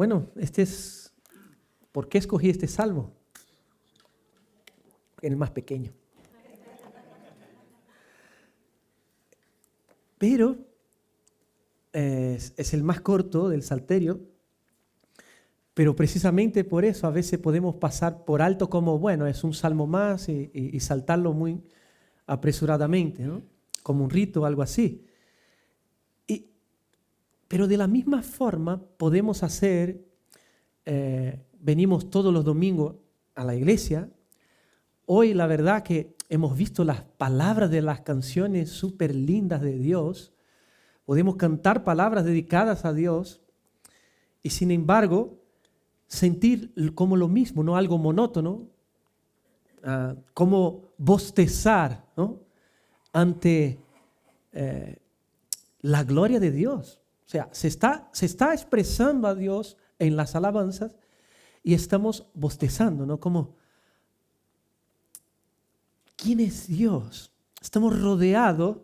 Bueno, ¿por qué escogí este salmo? El más pequeño. Pero es el más corto del salterio, pero precisamente por eso a veces podemos pasar por alto como, bueno, es un salmo más y saltarlo muy apresuradamente, ¿no? Como un rito o algo así. Pero de la misma forma podemos hacer, venimos todos los domingos a la iglesia. Hoy la verdad que hemos visto las palabras de las canciones súper lindas de Dios. Podemos cantar palabras dedicadas a Dios y sin embargo sentir como lo mismo, ¿no? Algo monótono, como bostezar, ¿no? Ante la gloria de Dios. O sea, se está expresando a Dios en las alabanzas y estamos bostezando, ¿no? Como, ¿quién es Dios? Estamos rodeados,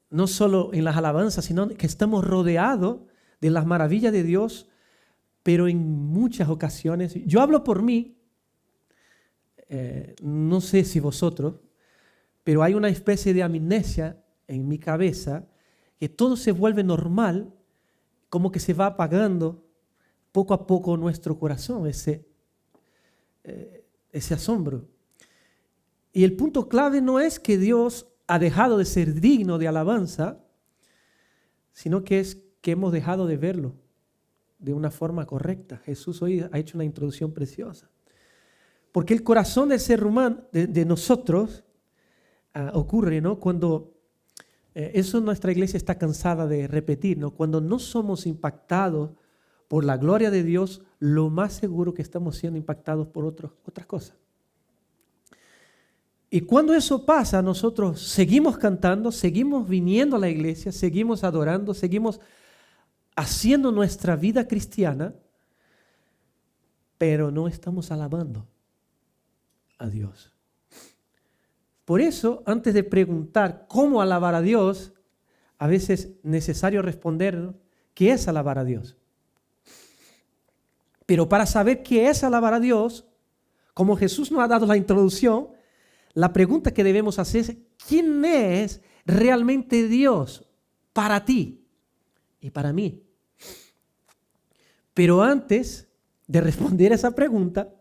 no solo en las alabanzas, sino que estamos rodeados de las maravillas de Dios, pero en muchas ocasiones, yo hablo por mí, no sé si vosotros, pero hay una especie de amnesia en mi cabeza, que todo se vuelve normal, como que se va apagando poco a poco nuestro corazón, ese asombro. Y el punto clave no es que Dios ha dejado de ser digno de alabanza, sino que es que hemos dejado de verlo de una forma correcta. Jesús hoy ha hecho una introducción preciosa. Porque el corazón del ser humano, de nosotros, ocurre, ¿no? Cuando eso nuestra iglesia está cansada de repetir, ¿no? Cuando no somos impactados por la gloria de Dios, lo más seguro que estamos siendo impactados por otras cosas. Y cuando eso pasa, nosotros seguimos cantando, seguimos viniendo a la iglesia, seguimos adorando, seguimos haciendo nuestra vida cristiana, pero no estamos alabando a Dios. Por eso, antes de preguntar cómo alabar a Dios, a veces es necesario responder, ¿no? ¿Qué es alabar a Dios? Pero para saber qué es alabar a Dios, como Jesús nos ha dado la introducción, la pregunta que debemos hacer es, ¿quién es realmente Dios para ti y para mí? Pero antes de responder a esa pregunta,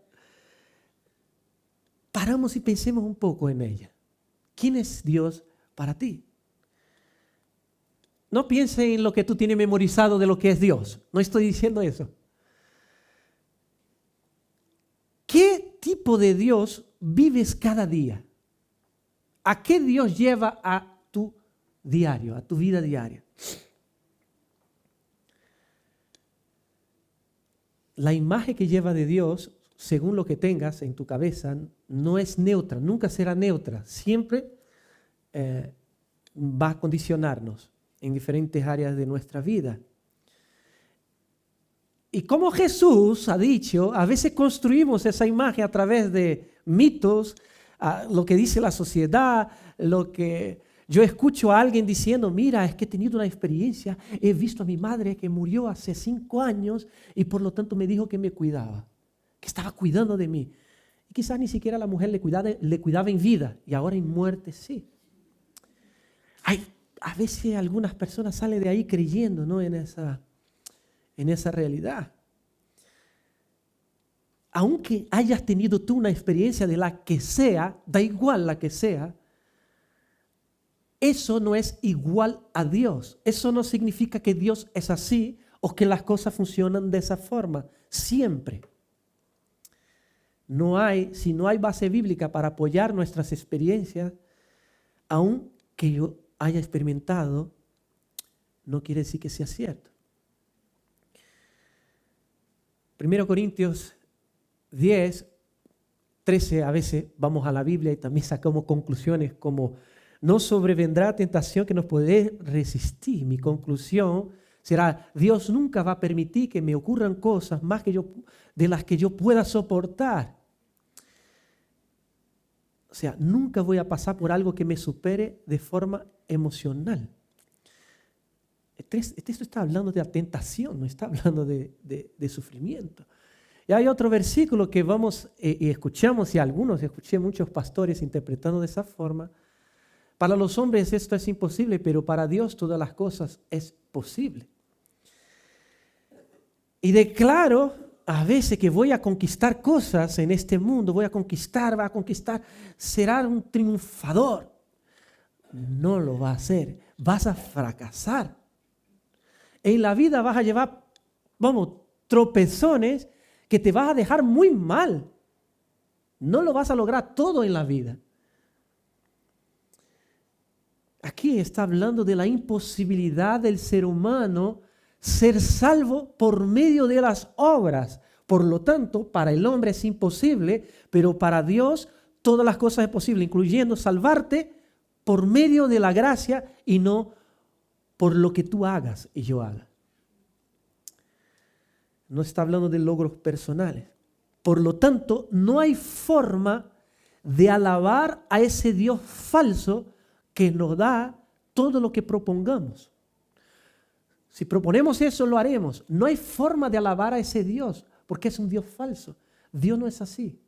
paramos y pensemos un poco en ella. ¿Quién es Dios para ti? No piense en lo que tú tienes memorizado de lo que es Dios. No estoy diciendo eso. ¿Qué tipo de Dios vives cada día? ¿A qué Dios lleva a tu diario, a tu vida diaria? La imagen que lleva de Dios, según lo que tengas en tu cabeza, no es neutra, nunca será neutra. Siempre va a condicionarnos en diferentes áreas de nuestra vida. Y como Jesús ha dicho, a veces construimos esa imagen a través de mitos, lo que dice la sociedad, lo que yo escucho a alguien diciendo, mira, es que he tenido una experiencia, he visto a mi madre que murió hace 5 años y por lo tanto me dijo que me cuidaba, que estaba cuidando de mí. Y quizás ni siquiera la mujer le cuidaba en vida y ahora en muerte sí. A veces algunas personas salen de ahí creyendo, ¿no? en esa realidad. Aunque hayas tenido tú una experiencia de la que sea, da igual la que sea, eso no es igual a Dios. Eso no significa que Dios es así o que las cosas funcionan de esa forma. Siempre. Si no hay base bíblica para apoyar nuestras experiencias, aunque yo haya experimentado, no quiere decir que sea cierto. 1 Corintios 10, 13, a veces vamos a la Biblia y también sacamos conclusiones como no sobrevendrá tentación que nos puede resistir. Mi conclusión será, Dios nunca va a permitir que me ocurran cosas más de las que yo pueda soportar. O sea, nunca voy a pasar por algo que me supere de forma emocional. Este texto está hablando de la tentación, no está hablando de sufrimiento. Y hay otro versículo que vamos y escuchamos, y escuché muchos pastores interpretando de esa forma. Para los hombres esto es imposible, pero para Dios todas las cosas es posible. Y declaro a veces que voy a conquistar cosas en este mundo, va a conquistar, será un triunfador. No lo va a hacer, vas a fracasar. En la vida vas a llevar, tropezones que te vas a dejar muy mal. No lo vas a lograr todo en la vida. Aquí está hablando de la imposibilidad del ser humano ser salvo por medio de las obras. Por lo tanto, para el hombre es imposible, pero para Dios todas las cosas es posible, incluyendo salvarte por medio de la gracia y no por lo que tú hagas y yo haga. No está hablando de logros personales. Por lo tanto, no hay forma de alabar a ese Dios falso que nos da todo lo que propongamos. Si proponemos eso, lo haremos. No hay forma de alabar a ese Dios, porque es un Dios falso. Dios no es así.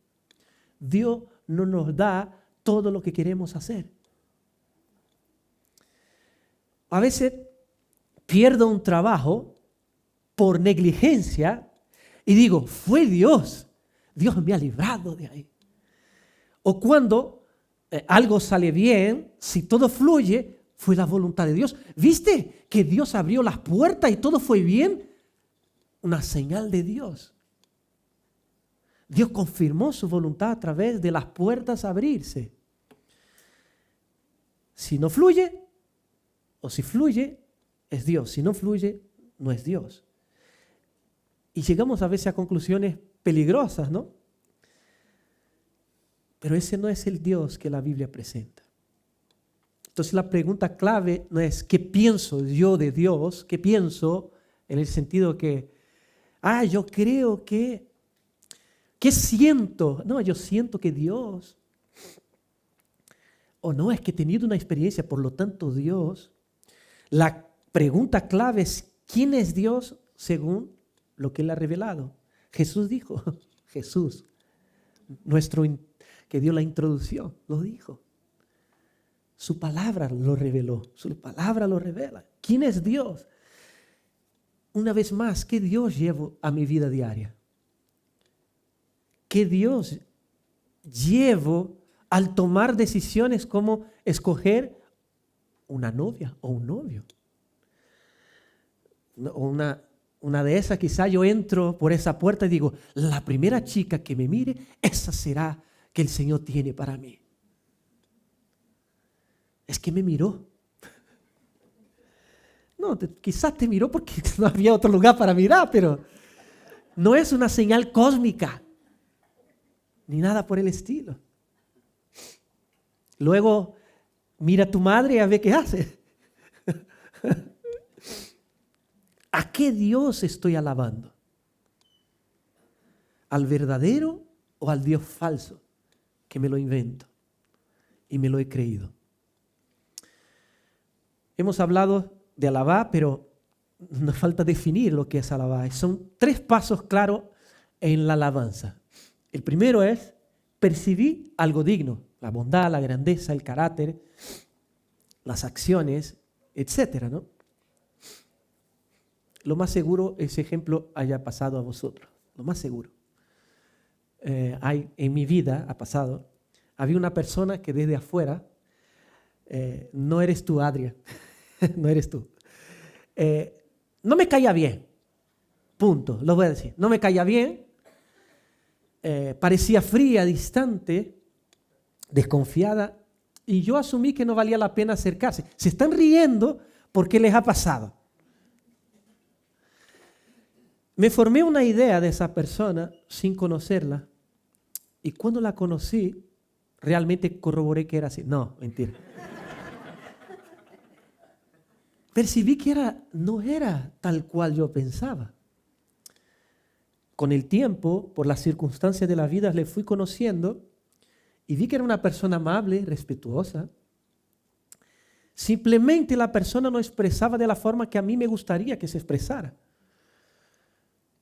Dios no nos da todo lo que queremos hacer. A veces pierdo un trabajo por negligencia y digo, fue Dios. Dios me ha librado de ahí. O cuando algo sale bien, si todo fluye, fue la voluntad de Dios. ¿Viste que Dios abrió las puertas y todo fue bien? Una señal de Dios. Dios confirmó su voluntad a través de las puertas abrirse. Si no fluye, o si fluye, es Dios. Si no fluye, no es Dios. Y llegamos a veces a conclusiones peligrosas, ¿no? Pero ese no es el Dios que la Biblia presenta. Entonces la pregunta clave no es ¿qué pienso yo de Dios? ¿Qué pienso en el sentido que, yo creo que, ¿qué siento? No, yo siento que Dios, o no, es que he tenido una experiencia, por lo tanto Dios. La pregunta clave es ¿quién es Dios según lo que Él ha revelado? Jesús dijo, Jesús, que dio la introducción, lo dijo. Su palabra lo reveló, su palabra lo revela. ¿Quién es Dios? Una vez más, ¿qué Dios llevo a mi vida diaria? ¿Qué Dios llevo al tomar decisiones como escoger una novia o un novio? Una de esas, quizá yo entro por esa puerta y digo, la primera chica que me mire, esa será que el Señor tiene para mí. Es que me miró. No, quizás te miró porque no había otro lugar para mirar, pero no es una señal cósmica, ni nada por el estilo. Luego, mira a tu madre y a ver qué hace. ¿A qué Dios estoy alabando? ¿Al verdadero o al Dios falso que me lo invento y me lo he creído? Hemos hablado de alabar, pero nos falta definir lo que es alabar. Son 3 pasos claros en la alabanza. El primero es percibir algo digno, la bondad, la grandeza, el carácter, las acciones, etcétera, ¿no? Lo más seguro ese ejemplo haya pasado a vosotros, lo más seguro. En mi vida ha pasado, había una persona que desde afuera, no eres tú, Adria, no eres tú, no me caía bien, punto, lo voy a decir, no me caía bien, parecía fría, distante, desconfiada, y yo asumí que no valía la pena acercarse. Se están riendo porque les ha pasado. Me formé una idea de esa persona sin conocerla, y cuando la conocí, realmente corroboré que era así. No, mentira. Percibí que no era tal cual yo pensaba. Con el tiempo, por las circunstancias de la vida, le fui conociendo y vi que era una persona amable, respetuosa, Simplemente la persona no expresaba de la forma que a mí me gustaría que se expresara.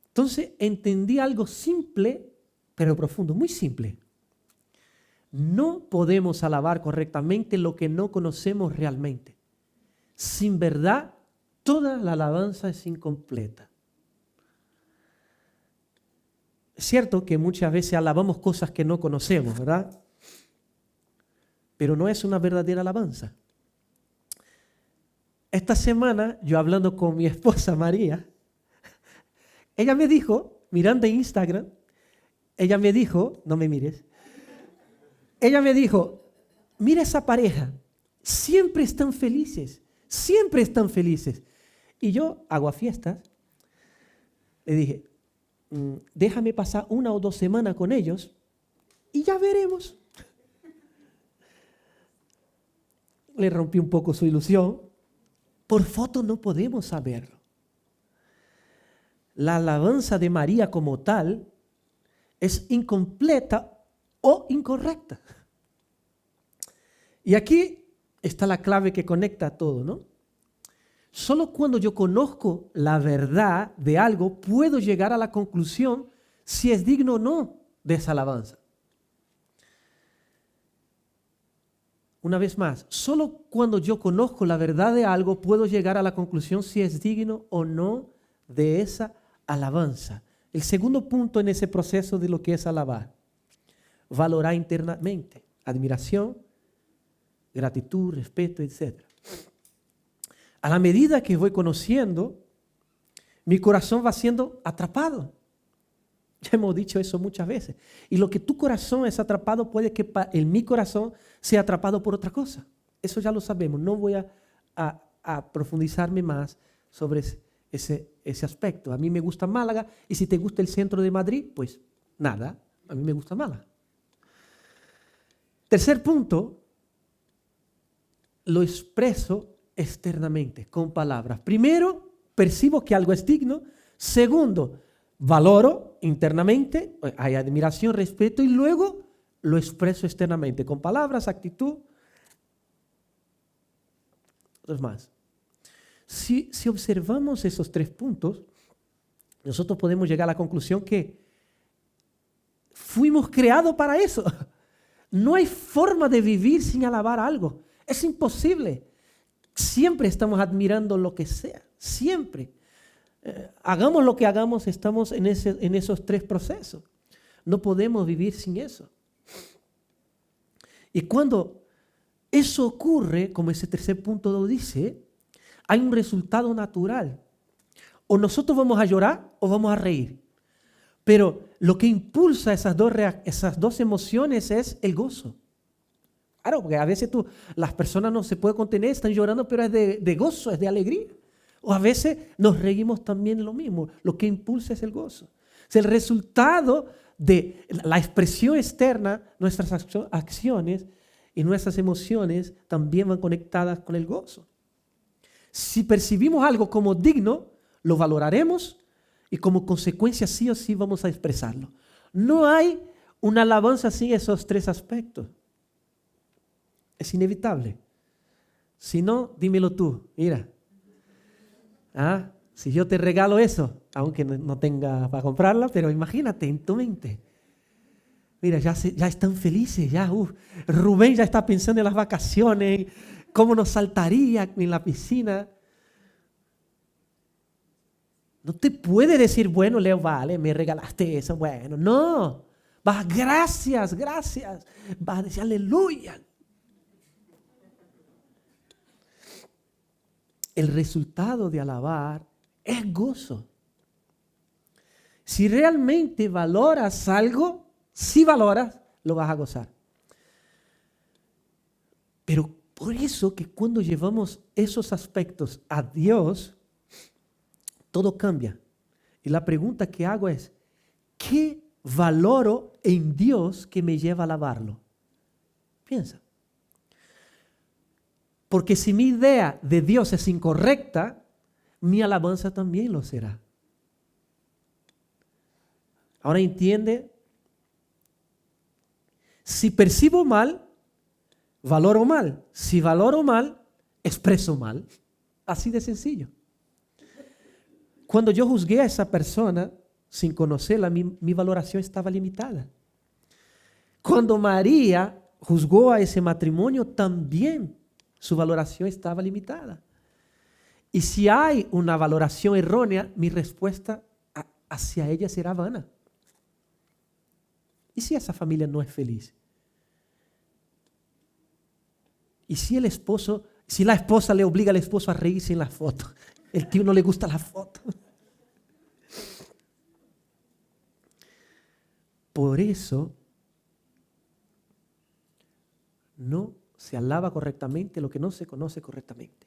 Entonces entendí algo simple, pero profundo, muy simple. No podemos alabar correctamente lo que no conocemos realmente. Sin verdad, toda la alabanza es incompleta. Es cierto que muchas veces alabamos cosas que no conocemos, ¿verdad? Pero no es una verdadera alabanza. Esta semana, yo hablando con mi esposa María, ella me dijo, mirando en Instagram, ella me dijo, no me mires, ella me dijo, mira esa pareja, siempre están felices, siempre están felices. Y yo, aguafiestas, le dije, déjame pasar 1 o 2 semanas con ellos y ya veremos. Le rompí un poco su ilusión. Por foto no podemos saberlo. La alabanza de María como tal es incompleta o incorrecta. Y aquí está la clave que conecta todo, ¿no? Solo cuando yo conozco la verdad de algo puedo llegar a la conclusión si es digno o no de esa alabanza. Una vez más, solo cuando yo conozco la verdad de algo puedo llegar a la conclusión si es digno o no de esa alabanza. El segundo punto en ese proceso de lo que es alabar, valorar internamente, admiración, gratitud, respeto, etc. A la medida que voy conociendo, mi corazón va siendo atrapado. Ya hemos dicho eso muchas veces. Y lo que tu corazón es atrapado puede que en mi corazón sea atrapado por otra cosa. Eso ya lo sabemos. No voy a profundizarme más sobre ese aspecto. A mí me gusta Málaga y si te gusta el centro de Madrid, pues nada, a mí me gusta Málaga. Tercer punto, lo expreso externamente, con palabras. Primero, percibo que algo es digno. Segundo, valoro internamente, hay admiración, respeto y luego lo expreso externamente, con palabras, actitud. Dos más. Si observamos esos 3 puntos, nosotros podemos llegar a la conclusión que fuimos creados para eso. No hay forma de vivir sin alabar algo. Es imposible. Siempre estamos admirando lo que sea, siempre. Hagamos lo que hagamos, estamos en esos 3 procesos. No podemos vivir sin eso. Y cuando eso ocurre, como ese tercer punto lo dice, hay un resultado natural. O nosotros vamos a llorar o vamos a reír. Pero lo que impulsa esas dos emociones es el gozo. Claro, porque a veces las personas no se pueden contener, están llorando, pero es de gozo, es de alegría. O a veces nos reímos también lo mismo. Lo que impulsa es el gozo. Es el resultado de la expresión externa, nuestras acciones y nuestras emociones también van conectadas con el gozo. Si percibimos algo como digno, lo valoraremos y como consecuencia sí o sí vamos a expresarlo. No hay una alabanza sin esos 3 aspectos. Es inevitable. Si no, dímelo tú. Mira. Si yo te regalo eso, aunque no tenga para comprarla, pero imagínate en tu mente. Mira, ya están felices. Rubén ya está pensando en las vacaciones, cómo nos saltaría en la piscina. No te puede decir, bueno, Leo, vale, me regalaste eso. Bueno, no. Vas, gracias. Vas a decir, aleluya. El resultado de alabar es gozo. Si realmente valoras algo, si valoras, lo vas a gozar. Pero por eso que cuando llevamos esos aspectos a Dios, todo cambia. Y la pregunta que hago es, ¿qué valoro en Dios que me lleva a alabarlo? Piensa. Porque si mi idea de Dios es incorrecta, mi alabanza también lo será. Ahora entiende, si percibo mal, valoro mal. Si valoro mal, expreso mal. Así de sencillo. Cuando yo juzgué a esa persona sin conocerla, mi valoración estaba limitada. Cuando María juzgó a ese matrimonio, también su valoración estaba limitada. Y si hay una valoración errónea, mi respuesta hacia ella será vana. ¿Y si esa familia no es feliz? ¿Y si la esposa le obliga al esposo a reírse en la foto? El tío no le gusta la foto. Por eso no se alaba correctamente lo que no se conoce correctamente.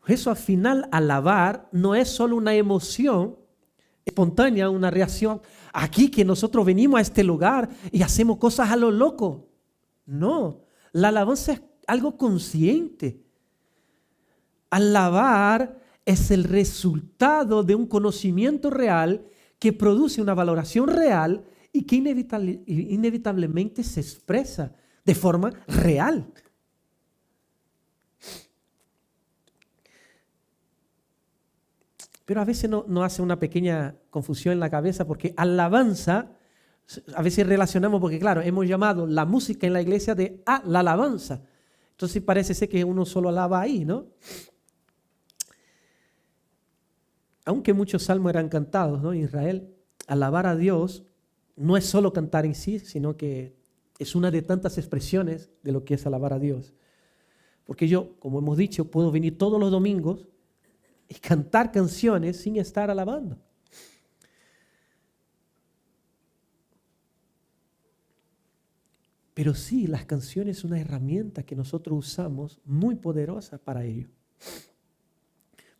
Eso al final, alabar no es solo una emoción espontánea, una reacción. Aquí que nosotros venimos a este lugar y hacemos cosas a lo loco. No, la alabanza es algo consciente. Alabar es el resultado de un conocimiento real que produce una valoración real y que inevitablemente se expresa de forma real. Pero a veces no hace una pequeña confusión en la cabeza porque alabanza, a veces relacionamos porque claro, hemos llamado la música en la iglesia de la alabanza. Entonces parece ser que uno solo alaba ahí, ¿no? Aunque muchos salmos eran cantados, ¿no? En Israel, alabar a Dios no es solo cantar en sí, sino que es una de tantas expresiones de lo que es alabar a Dios. Porque yo, como hemos dicho, puedo venir todos los domingos y cantar canciones sin estar alabando. Pero sí, las canciones son una herramienta que nosotros usamos muy poderosa para ello.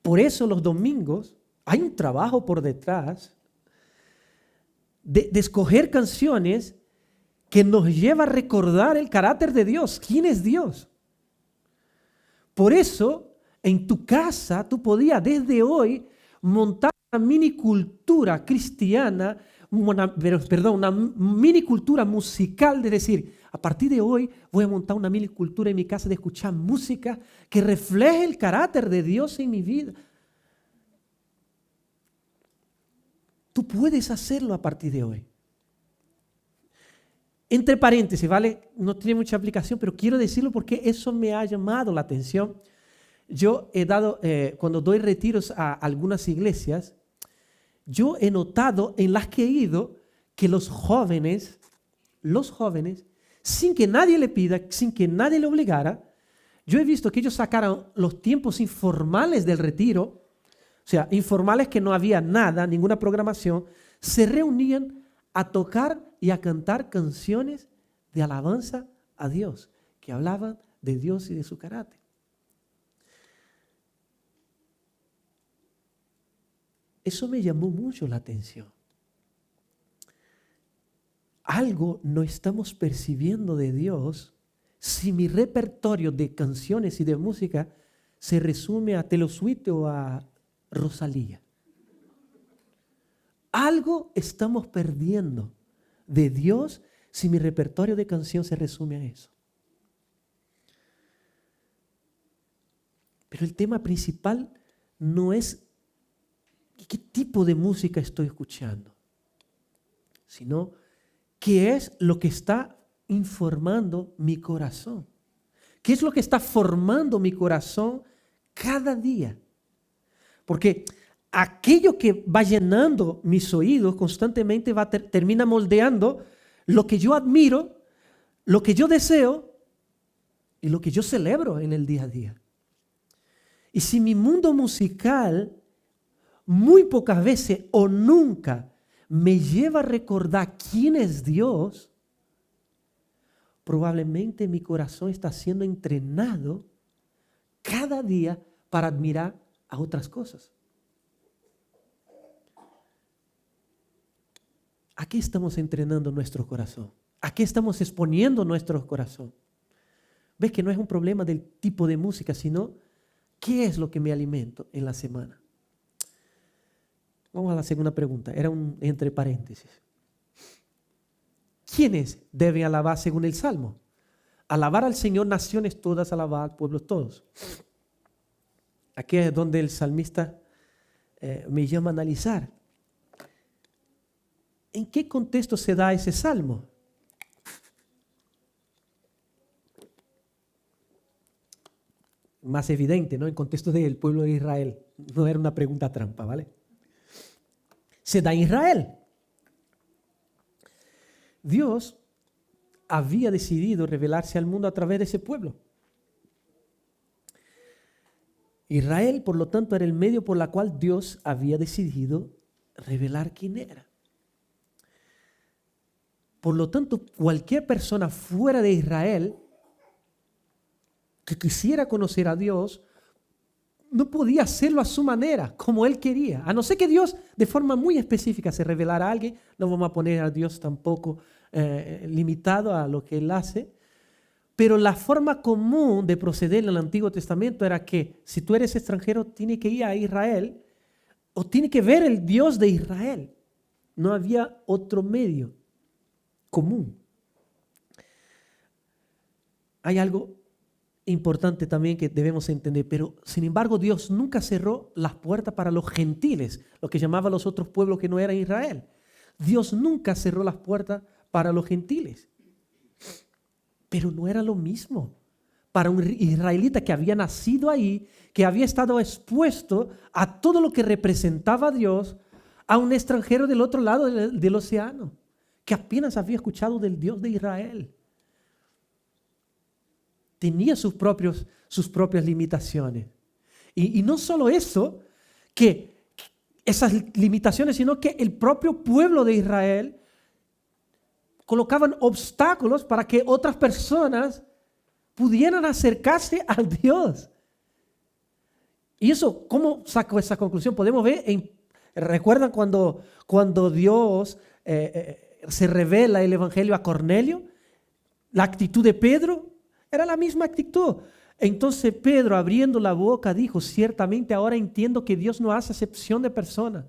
Por eso los domingos hay un trabajo por detrás de escoger canciones que nos lleva a recordar el carácter de Dios. ¿Quién es Dios? Por eso, en tu casa, tú podías desde hoy montar una mini cultura cristiana, una mini cultura musical, de decir, a partir de hoy voy a montar una mini cultura en mi casa de escuchar música que refleje el carácter de Dios en mi vida. Tú puedes hacerlo a partir de hoy. Entre paréntesis, ¿vale? No tiene mucha aplicación, pero quiero decirlo porque eso me ha llamado la atención. Yo he dado, cuando doy retiros a algunas iglesias, yo he notado en las que he ido que los jóvenes, sin que nadie le pida, sin que nadie le obligara, yo he visto que ellos sacaron los tiempos informales del retiro, o sea, informales que no había nada, ninguna programación, se reunían a tocar y a cantar canciones de alabanza a Dios, que hablaban de Dios y de su carácter. Eso me llamó mucho la atención. Algo no estamos percibiendo de Dios si mi repertorio de canciones y de música se resume a Taylor Swift o a Rosalía. Algo estamos perdiendo de Dios si mi repertorio de canción se resume a eso. Pero el tema principal no es qué tipo de música estoy escuchando, sino qué es lo que está informando mi corazón. ¿Qué es lo que está formando mi corazón cada día? Porque aquello que va llenando mis oídos constantemente termina moldeando lo que yo admiro, lo que yo deseo y lo que yo celebro en el día a día. Y si mi mundo musical muy pocas veces o nunca me lleva a recordar quién es Dios, probablemente mi corazón está siendo entrenado cada día para admirar a otras cosas. ¿A qué estamos entrenando nuestro corazón? ¿A qué estamos exponiendo nuestro corazón? ¿Ves que no es un problema del tipo de música, sino qué es lo que me alimento en la semana? Vamos a la segunda pregunta, era un entre paréntesis. ¿Quiénes deben alabar según el Salmo? Alabar al Señor naciones todas, alabar pueblos todos. Aquí es donde el salmista me llama a analizar. ¿En qué contexto se da ese salmo? Más evidente, ¿no? En contexto del pueblo de Israel. No era una pregunta trampa, ¿vale? Se da en Israel. Dios había decidido revelarse al mundo a través de ese pueblo. Israel, por lo tanto, era el medio por el cual Dios había decidido revelar quién era. Por lo tanto, cualquier persona fuera de Israel que quisiera conocer a Dios, no podía hacerlo a su manera, como él quería. A no ser que Dios de forma muy específica se revelara a alguien, no vamos a poner a Dios tampoco limitado a lo que él hace. Pero la forma común de proceder en el Antiguo Testamento era que si tú eres extranjero, tienes que ir a Israel o tienes que ver el Dios de Israel. No había otro medio común. Hay algo importante también que debemos entender, pero sin embargo Dios nunca cerró las puertas para los gentiles, lo que llamaban los otros pueblos que no eran Israel. Dios nunca cerró las puertas para los gentiles. Pero no era lo mismo para un israelita que había nacido ahí, que había estado expuesto a todo lo que representaba a Dios, a un extranjero del otro lado del océano, que apenas había escuchado del Dios de Israel. Tenía sus propias limitaciones. Y no solo eso, que esas limitaciones, sino que el propio pueblo de Israel colocaban obstáculos para que otras personas pudieran acercarse a Dios. Y eso, ¿cómo saco esa conclusión? Podemos ver, ¿recuerdan cuando Dios se revela el Evangelio a Cornelio? La actitud de Pedro era la misma actitud. Entonces Pedro, abriendo la boca, dijo: ciertamente ahora entiendo que Dios no hace acepción de personas,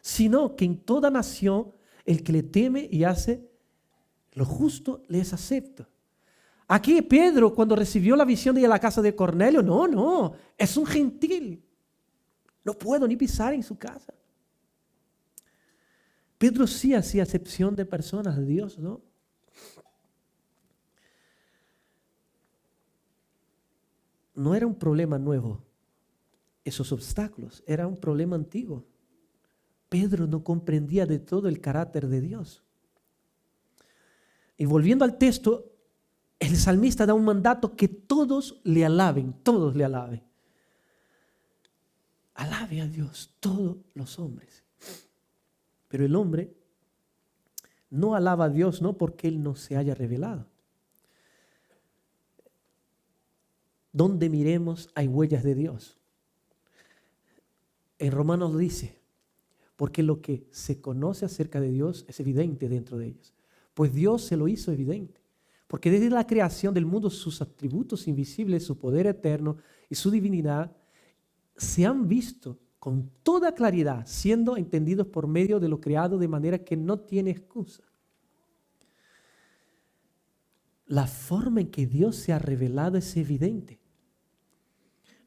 sino que en toda nación el que le teme y hace lo justo les acepta. Aquí Pedro, cuando recibió la visión de la casa de Cornelio, no, es un gentil. No puedo ni pisar en su casa. Pedro sí hacía acepción de personas, de Dios, ¿no? No era un problema nuevo, esos obstáculos, era un problema antiguo. Pedro no comprendía de todo el carácter de Dios. Y volviendo al texto, el salmista da un mandato que todos le alaben, todos le alaben. Alabe a Dios, todos los hombres. Pero el hombre no alaba a Dios no porque Él no se haya revelado. Donde miremos hay huellas de Dios. En Romanos dice, porque lo que se conoce acerca de Dios es evidente dentro de ellos. Pues Dios se lo hizo evidente. Porque desde la creación del mundo sus atributos invisibles, su poder eterno y su divinidad se han visto con toda claridad, siendo entendidos por medio de lo creado de manera que no tiene excusa. La forma en que Dios se ha revelado es evidente.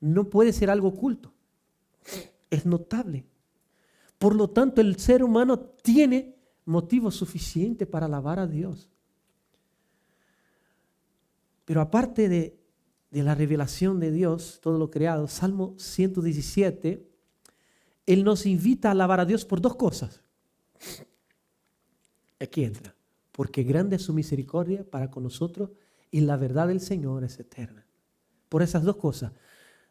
No puede ser algo oculto. Es notable. Por lo tanto, el ser humano tiene motivo suficiente para alabar a Dios. Pero aparte de la revelación de Dios, todo lo creado, Salmo 117, Él nos invita a alabar a Dios por dos cosas. Aquí entra. Porque grande es su misericordia para con nosotros y la verdad del Señor es eterna. Por esas dos cosas.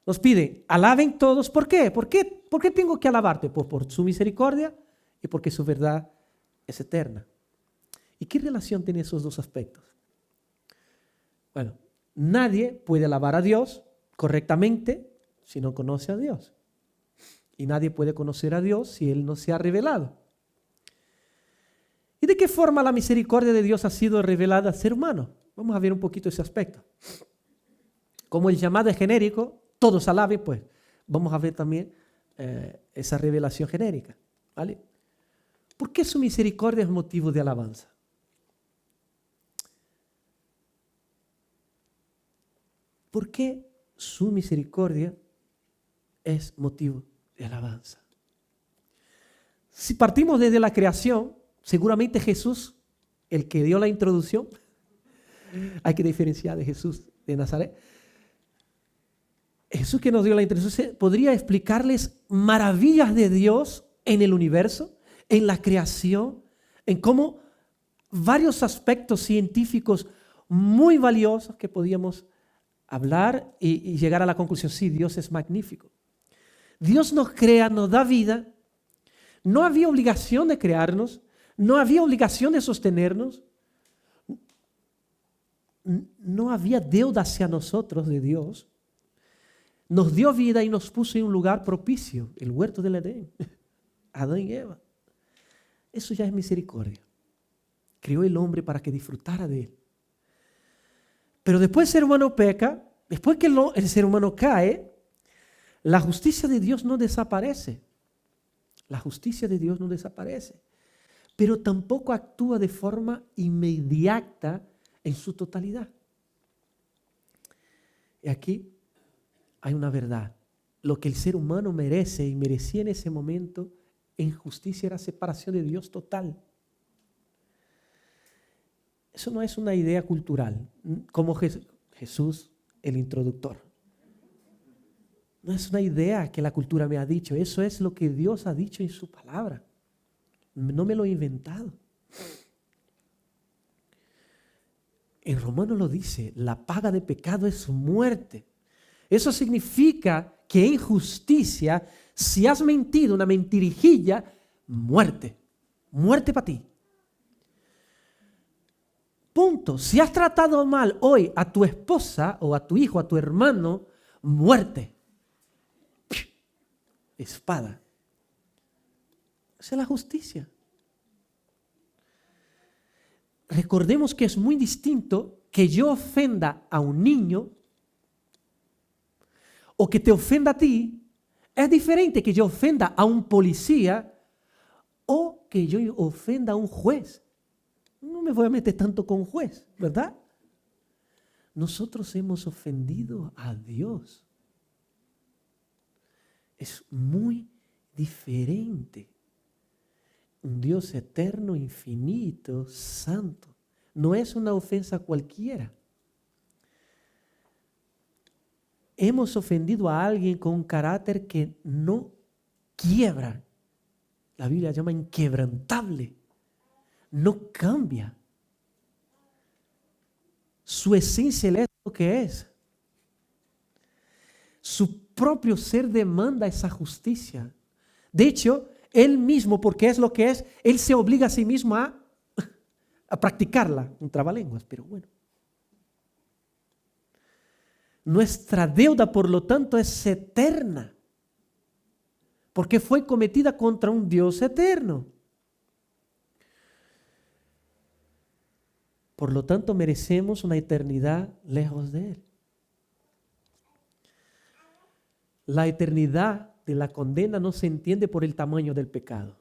Nos pide, alaben todos. ¿Por qué? ¿Por qué tengo que alabarte? Pues por su misericordia y porque su verdad es eterna. ¿Y qué relación tienen esos dos aspectos? Bueno, nadie puede alabar a Dios correctamente si no conoce a Dios. Y nadie puede conocer a Dios si Él no se ha revelado. ¿Y de qué forma la misericordia de Dios ha sido revelada al ser humano? Vamos a ver un poquito ese aspecto. Como el llamado es genérico, todos alaben, pues vamos a ver también esa revelación genérica. ¿Vale? ¿Por qué su misericordia es motivo de alabanza? ¿Por qué su misericordia es motivo de alabanza? Si partimos desde la creación, seguramente Jesús, el que dio la introducción, hay que diferenciar de Jesús de Nazaret. Jesús que nos dio la introducción podría explicarles maravillas de Dios en el universo, en la creación, en cómo varios aspectos científicos muy valiosos que podíamos hablar y llegar a la conclusión, sí, Dios es magnífico. Dios nos crea, nos da vida. No había obligación de crearnos, no había obligación de sostenernos, no había deuda hacia nosotros de Dios. Nos dio vida y nos puso en un lugar propicio, el huerto del Edén, Adán y Eva. Eso ya es misericordia. Creó el hombre para que disfrutara de él. Pero después el ser humano peca, después que el ser humano cae, la justicia de Dios no desaparece. La justicia de Dios no desaparece. Pero tampoco actúa de forma inmediata en su totalidad. Y aquí hay una verdad. Lo que el ser humano merece y merecía en ese momento en justicia era separación de Dios total. Eso no es una idea cultural, como Jesús, el introductor. No es una idea que la cultura me ha dicho, eso es lo que Dios ha dicho en su palabra. No me lo he inventado. En Romanos lo dice, la paga de pecado es muerte. Eso significa que en justicia, si has mentido, una mentirijilla, muerte. Muerte para ti. Punto. Si has tratado mal hoy a tu esposa o a tu hijo, a tu hermano, muerte. Espada. Esa es la justicia. Recordemos que es muy distinto que yo ofenda a un niño o que te ofenda a ti. Es diferente que yo ofenda a un policía o que yo ofenda a un juez. No me voy a meter tanto con un juez, ¿verdad? Nosotros hemos ofendido a Dios. Es muy diferente. Un Dios eterno, infinito, santo. No es una ofensa cualquiera. Hemos ofendido a alguien con un carácter que no quiebra. La Biblia llama inquebrantable. No cambia. Su esencia es lo que es. Su propio ser demanda esa justicia. De hecho, Él mismo, porque es lo que es, Él se obliga a sí mismo a practicarla. Un trabalenguas, pero bueno. Nuestra deuda, por lo tanto, es eterna. Porque fue cometida contra un Dios eterno. Por lo tanto, merecemos una eternidad lejos de Él. La eternidad de la condena no se entiende por el tamaño del pecado.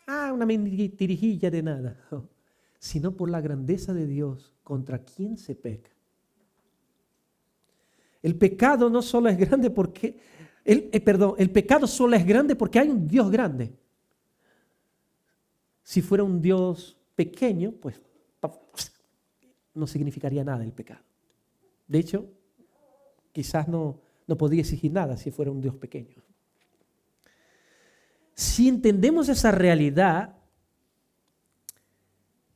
Una mentirijilla de nada. Sino por la grandeza de Dios contra quien se peca. El pecado no solo es grande porque... el pecado solo es grande porque hay un Dios grande. Si fuera un Dios pequeño, pues no significaría nada el pecado. De hecho, quizás no podría exigir nada si fuera un Dios pequeño. Si entendemos esa realidad,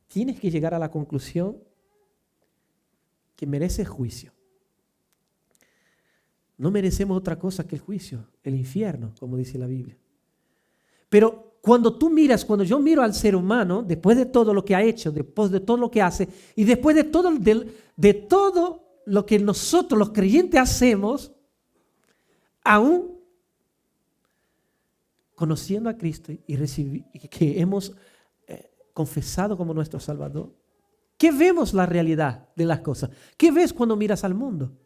tienes que llegar a la conclusión que merece juicio. No merecemos otra cosa que el juicio, el infierno, como dice la Biblia. Pero cuando yo miro al ser humano, después de todo lo que ha hecho, después de todo lo que hace, y después de todo lo que nosotros los creyentes hacemos, aún conociendo a Cristo y que hemos confesado como nuestro Salvador, ¿qué vemos la realidad de las cosas? ¿Qué ves cuando miras al mundo?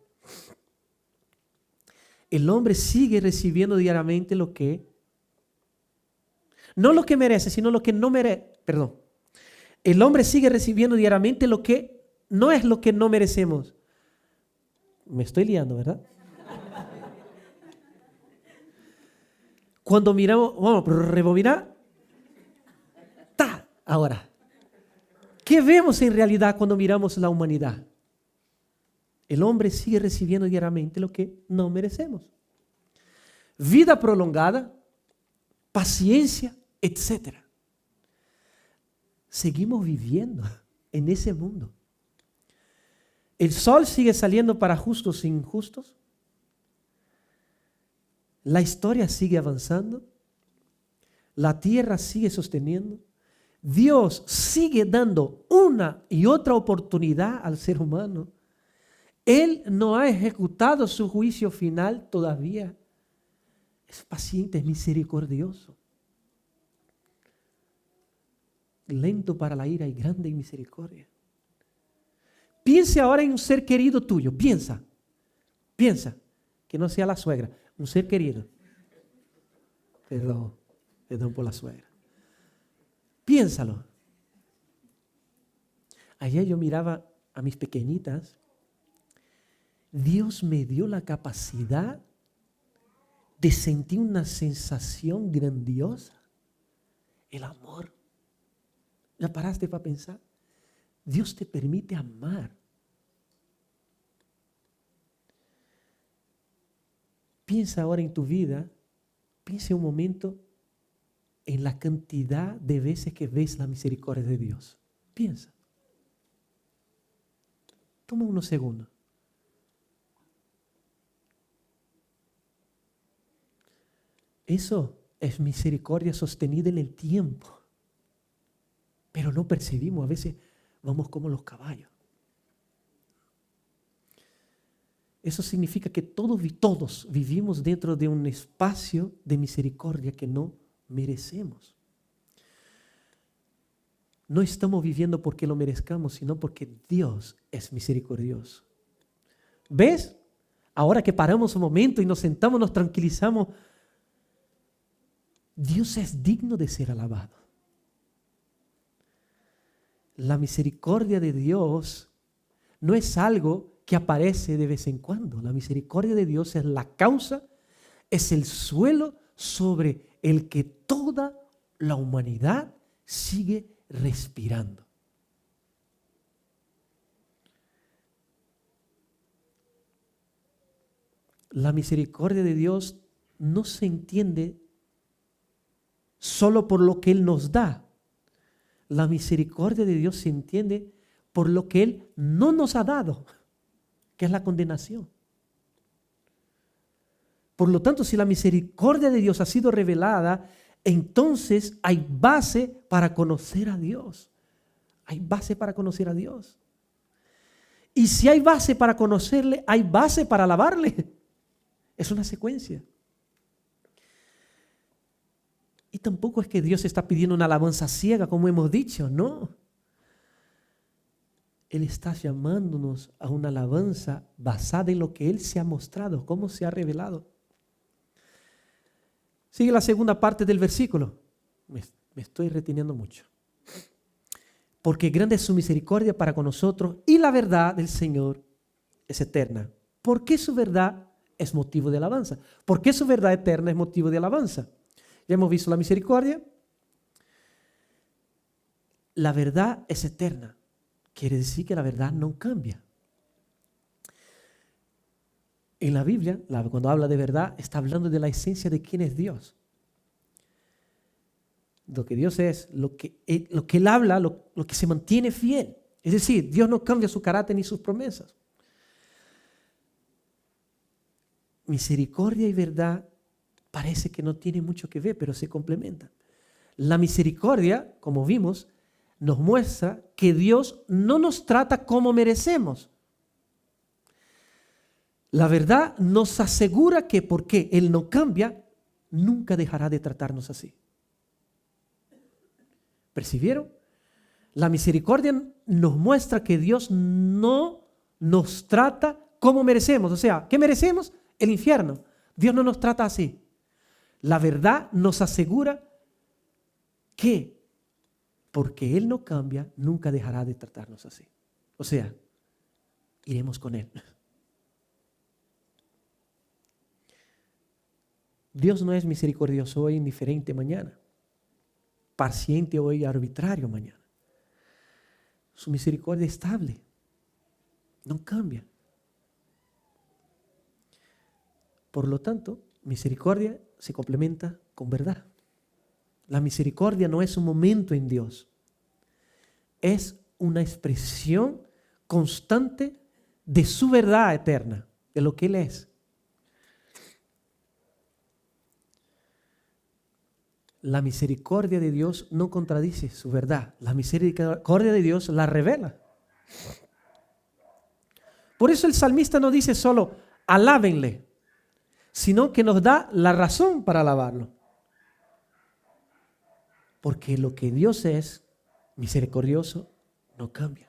El hombre sigue recibiendo diariamente no lo que merece, sino lo que no merece. Perdón. El hombre sigue recibiendo diariamente lo que no es lo que no merecemos. Me estoy liando, ¿verdad? Cuando miramos, vamos a rebobinar. Ahora, ¿qué vemos en realidad cuando miramos la humanidad? El hombre sigue recibiendo diariamente lo que no merecemos. Vida prolongada, paciencia, etc. Seguimos viviendo en ese mundo. El sol sigue saliendo para justos e injustos. La historia sigue avanzando. La tierra sigue sosteniendo. Dios sigue dando una y otra oportunidad al ser humano. Él no ha ejecutado su juicio final todavía. Es paciente, es misericordioso. Lento para la ira y grande en misericordia. Piense ahora en un ser querido tuyo. Piensa. Que no sea la suegra. Un ser querido. Perdón por la suegra. Piénsalo. Ayer yo miraba a mis pequeñitas. Dios me dio la capacidad de sentir una sensación grandiosa. El amor. ¿Ya paraste para pensar? Dios te permite amar. Piensa ahora en tu vida. Piensa un momento en la cantidad de veces que ves la misericordia de Dios. Piensa. Toma unos segundos. Eso es misericordia sostenida en el tiempo. Pero no percibimos, a veces vamos como los caballos. Eso significa que todos vivimos dentro de un espacio de misericordia que no merecemos. No estamos viviendo porque lo merezcamos, sino porque Dios es misericordioso. ¿Ves? Ahora que paramos un momento y nos sentamos, nos tranquilizamos, Dios es digno de ser alabado. La misericordia de Dios no es algo que aparece de vez en cuando. La misericordia de Dios es la causa, es el suelo sobre el que toda la humanidad sigue respirando. La misericordia de Dios no se entiende solo por lo que Él nos da. La misericordia de Dios se entiende por lo que Él no nos ha dado, que es la condenación. Por lo tanto, si la misericordia de Dios ha sido revelada, entonces hay base para conocer a Dios. Hay base para conocer a Dios. Y si hay base para conocerle, hay base para alabarle. Es una secuencia. Y tampoco es que Dios está pidiendo una alabanza ciega, como hemos dicho, no. Él está llamándonos a una alabanza basada en lo que Él se ha mostrado, cómo se ha revelado. Sigue la segunda parte del versículo. Me estoy reteniendo mucho. Porque grande es su misericordia para con nosotros y la verdad del Señor es eterna. ¿Por qué su verdad es motivo de alabanza? ¿Por qué su verdad eterna es motivo de alabanza? Ya hemos visto la misericordia. La verdad es eterna. Quiere decir que la verdad no cambia. En la Biblia, cuando habla de verdad, está hablando de la esencia de quién es Dios. Lo que Dios es, lo que Él habla, lo que se mantiene fiel. Es decir, Dios no cambia su carácter ni sus promesas. Misericordia y verdad parece que no tienen mucho que ver, pero se complementan. La misericordia, como vimos, nos muestra que Dios no nos trata como merecemos. La verdad nos asegura que porque Él no cambia, nunca dejará de tratarnos así. ¿Percibieron? La misericordia nos muestra que Dios no nos trata como merecemos. O sea, ¿qué merecemos? El infierno. Dios no nos trata así. La verdad nos asegura que porque Él no cambia, nunca dejará de tratarnos así. O sea, iremos con Él. Dios no es misericordioso hoy, indiferente mañana, paciente hoy, arbitrario mañana. Su misericordia es estable, no cambia. Por lo tanto, misericordia se complementa con verdad. La misericordia no es un momento en Dios, es una expresión constante de su verdad eterna, de lo que Él es. La misericordia de Dios no contradice su verdad. La misericordia de Dios la revela. Por eso el salmista no dice solo alábenle, sino que nos da la razón para alabarlo. Porque lo que Dios es misericordioso no cambia.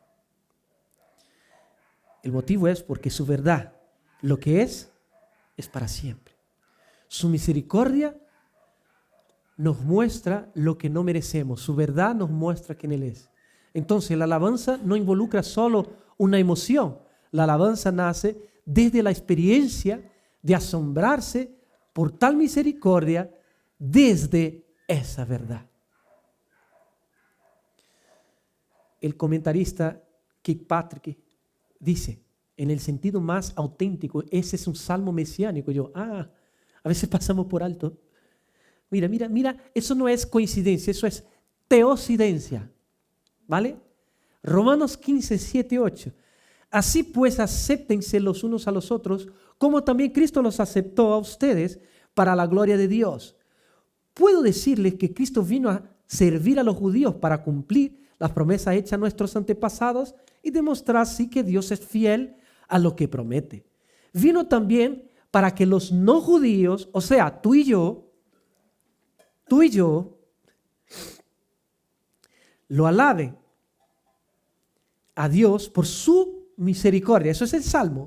El motivo es porque su verdad, lo que es para siempre. Su misericordia nos muestra lo que no merecemos. Su verdad nos muestra quién Él es. Entonces, la alabanza no involucra solo una emoción. La alabanza nace desde la experiencia de asombrarse por tal misericordia desde esa verdad. El comentarista Kirkpatrick dice, en el sentido más auténtico, ese es un salmo mesiánico. A veces pasamos por alto. Mira, eso no es coincidencia, eso es teocidencia, ¿vale? Romanos 15, 7, 8. Así pues, acéptense los unos a los otros, como también Cristo los aceptó a ustedes para la gloria de Dios. Puedo decirles que Cristo vino a servir a los judíos para cumplir las promesas hechas a nuestros antepasados y demostrar así que Dios es fiel a lo que promete. Vino también para que los no judíos, o sea, tú y yo, lo alaben a Dios por su misericordia. Eso es el Salmo.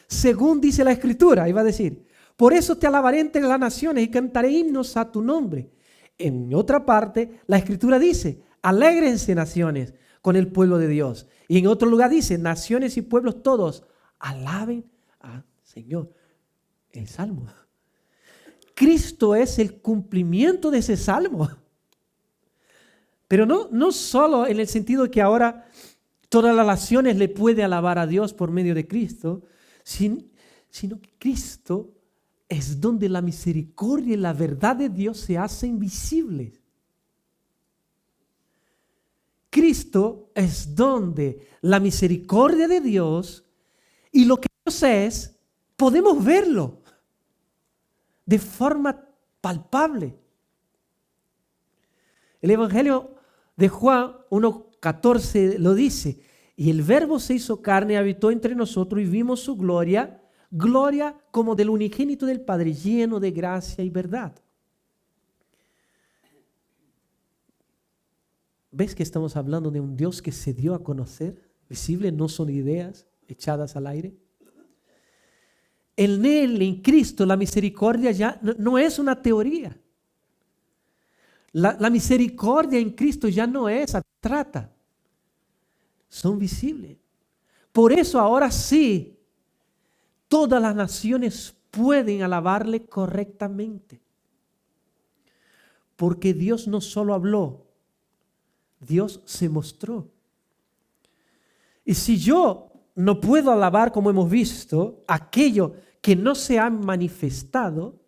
Según dice la Escritura, iba a decir, por eso te alabaré entre las naciones y cantaré himnos a tu nombre. En otra parte, la Escritura dice, alégrense naciones con el pueblo de Dios. Y en otro lugar dice, naciones y pueblos todos, alaben al Señor. El Salmo. Cristo es el cumplimiento de ese salmo. Pero no solo en el sentido de que ahora todas las naciones le pueden alabar a Dios por medio de Cristo, sino que Cristo es donde la misericordia y la verdad de Dios se hacen visibles. Cristo es donde la misericordia de Dios y lo que Dios es, podemos verlo de forma palpable. El Evangelio de Juan 1:14 lo dice, y el Verbo se hizo carne, habitó entre nosotros y vimos su gloria, gloria como del unigénito del Padre, lleno de gracia y verdad. ¿Ves que estamos hablando de un Dios que se dio a conocer? Visible, no son ideas echadas al aire. En Él, en Cristo, la misericordia ya no es una teoría. La misericordia en Cristo ya no es abstracta. Son visibles. Por eso ahora sí, todas las naciones pueden alabarle correctamente. Porque Dios no solo habló, Dios se mostró. Y si yo no puedo alabar, como hemos visto, aquello que no se ha manifestado,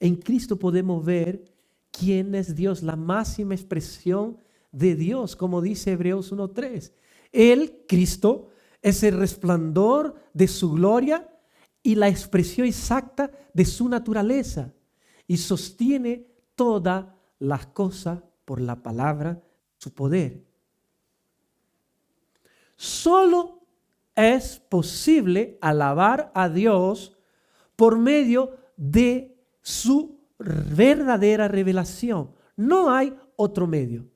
en Cristo podemos ver quién es Dios, la máxima expresión de Dios, como dice Hebreos 1:3. Él, Cristo, es el resplandor de su gloria y la expresión exacta de su naturaleza y sostiene todas las cosas por la palabra de su poder. Solo es posible alabar a Dios por medio de su verdadera revelación. No hay otro medio.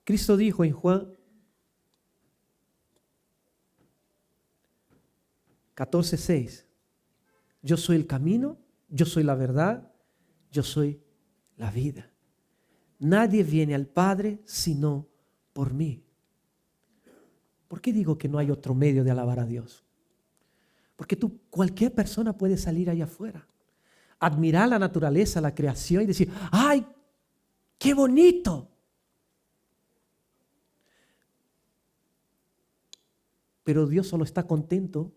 Cristo dijo en Juan 14:6, yo soy el camino, yo soy la verdad, yo soy la vida. Nadie viene al Padre sino por mí. ¿Por qué digo que no hay otro medio de alabar a Dios? Porque cualquier persona puede salir allá afuera, admirar la naturaleza, la creación y decir, ¡ay, qué bonito! Pero Dios solo está contento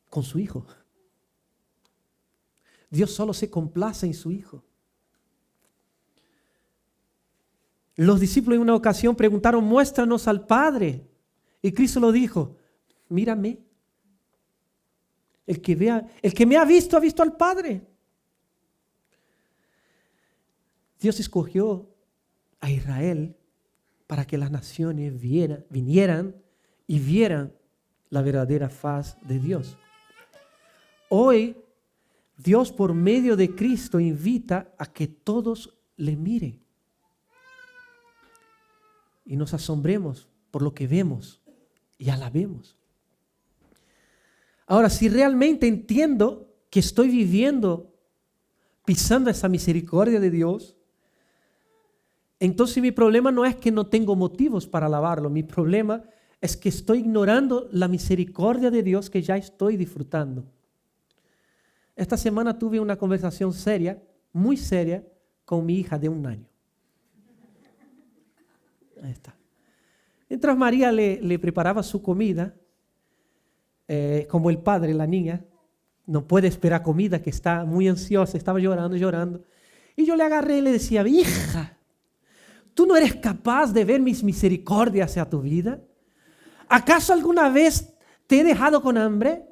con su Hijo. Dios solo se complace en su Hijo. Los discípulos en una ocasión preguntaron, muéstranos al Padre. Y Cristo lo dijo, mírame. El que me ha visto al Padre. Dios escogió a Israel para que las naciones vinieran y vieran la verdadera faz de Dios. Hoy, Dios por medio de Cristo invita a que todos le miren y nos asombremos por lo que vemos y alabemos. Ahora, si realmente entiendo que estoy viviendo pisando esa misericordia de Dios, entonces mi problema no es que no tengo motivos para alabarlo, mi problema es que estoy ignorando la misericordia de Dios que ya estoy disfrutando. Esta semana tuve una conversación seria, muy seria, con mi hija de 1 año. Ahí está. Mientras María le preparaba su comida, como el padre, la niña, no puede esperar comida, que está muy ansiosa, estaba llorando. Y yo le agarré y le decía, hija, ¿tú no eres capaz de ver mis misericordias hacia tu vida? ¿Acaso alguna vez te he dejado con hambre?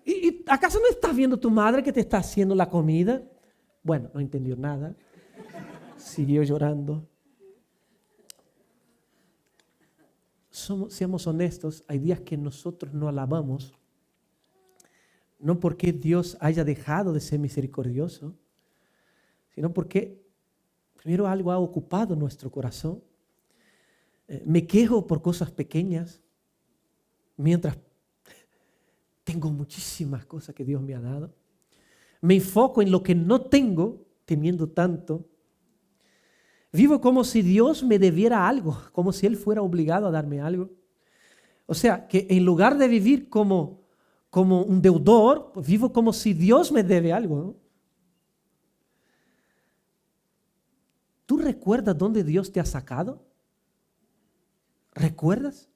¿Y acaso no estás viendo tu madre que te está haciendo la comida? Bueno, no entendió nada. Siguió llorando. Seamos honestos, hay días que nosotros no alabamos, no porque Dios haya dejado de ser misericordioso, sino porque primero algo ha ocupado nuestro corazón. Me quejo por cosas pequeñas, mientras tengo muchísimas cosas que Dios me ha dado. Me enfoco en lo que no tengo, teniendo tanto. Vivo como si Dios me debiera algo, como si Él fuera obligado a darme algo. O sea, que en lugar de vivir como un deudor, pues vivo como si Dios me debe algo, ¿no? ¿Tú recuerdas dónde Dios te ha sacado? ¿Recuerdas?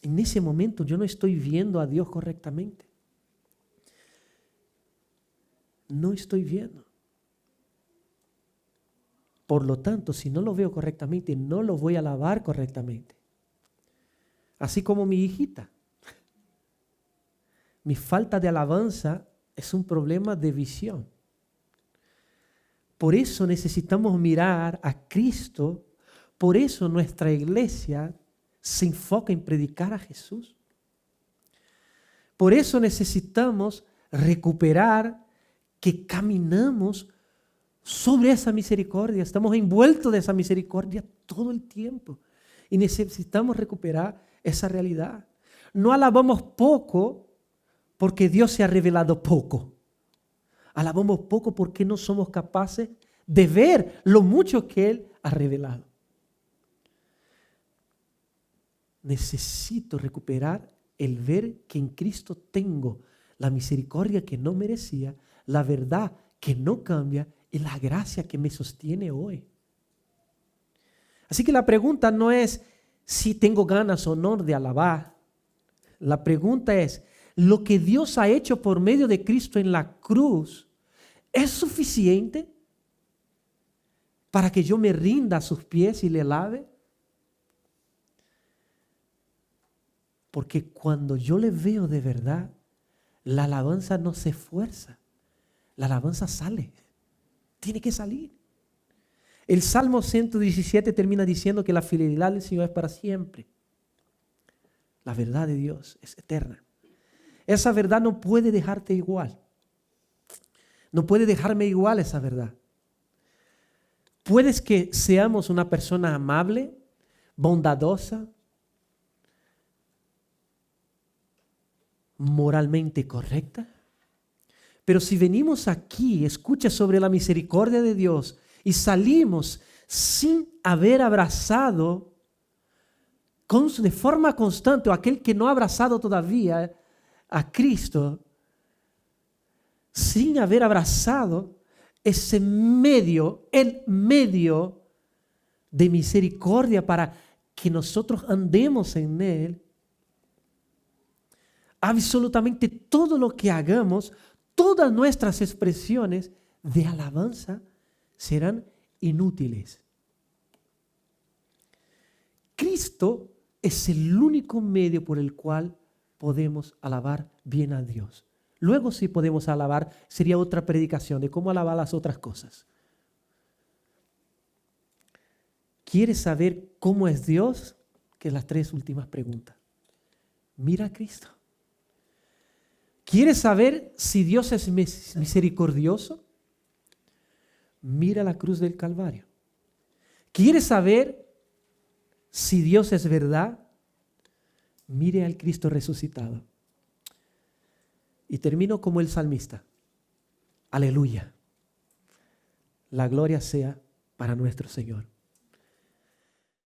En ese momento yo no estoy viendo a Dios correctamente. No estoy viendo. Por lo tanto, si no lo veo correctamente, no lo voy a alabar correctamente. Así como mi hijita. Mi falta de alabanza es un problema de visión. Por eso necesitamos mirar a Cristo. Por eso nuestra iglesia se enfoca en predicar a Jesús. Por eso necesitamos recuperar que caminamos sobre esa misericordia. Estamos envueltos de esa misericordia todo el tiempo. Y necesitamos recuperar esa realidad. No alabamos poco porque Dios se ha revelado poco. Alabamos poco porque no somos capaces de ver lo mucho que Él ha revelado. Necesito recuperar el ver que en Cristo tengo la misericordia que no merecía, la verdad que no cambia y la gracia que me sostiene hoy. Así que la pregunta no es si tengo ganas o no de alabar. La pregunta es, ¿lo que Dios ha hecho por medio de Cristo en la cruz es suficiente para que yo me rinda a sus pies y le alabe? Porque cuando yo le veo de verdad, la alabanza no se esfuerza, la alabanza sale, tiene que salir. El Salmo 117 termina diciendo que la fidelidad del Señor es para siempre. La verdad de Dios es eterna. Esa verdad no puede dejarte igual. No puede dejarme igual esa verdad. Puedes que seamos una persona amable, bondadosa, moralmente correcta, Pero si venimos aquí, escucha sobre la misericordia de Dios y salimos sin haber abrazado de forma constante, o aquel que no ha abrazado todavía a Cristo, sin haber abrazado ese medio, el medio de misericordia para que nosotros andemos en Él, absolutamente todo lo que hagamos, todas nuestras expresiones de alabanza serán inútiles. Cristo es el único medio por el cual podemos alabar bien a Dios. Luego sí podemos alabar, sería otra predicación de cómo alabar las otras cosas. ¿Quieres saber cómo es Dios? Que las 3 últimas preguntas. Mira a Cristo. ¿Quieres saber si Dios es misericordioso? Mira la cruz del Calvario. ¿Quieres saber si Dios es verdad? Mire al Cristo resucitado. Y termino como el salmista. Aleluya. La gloria sea para nuestro Señor.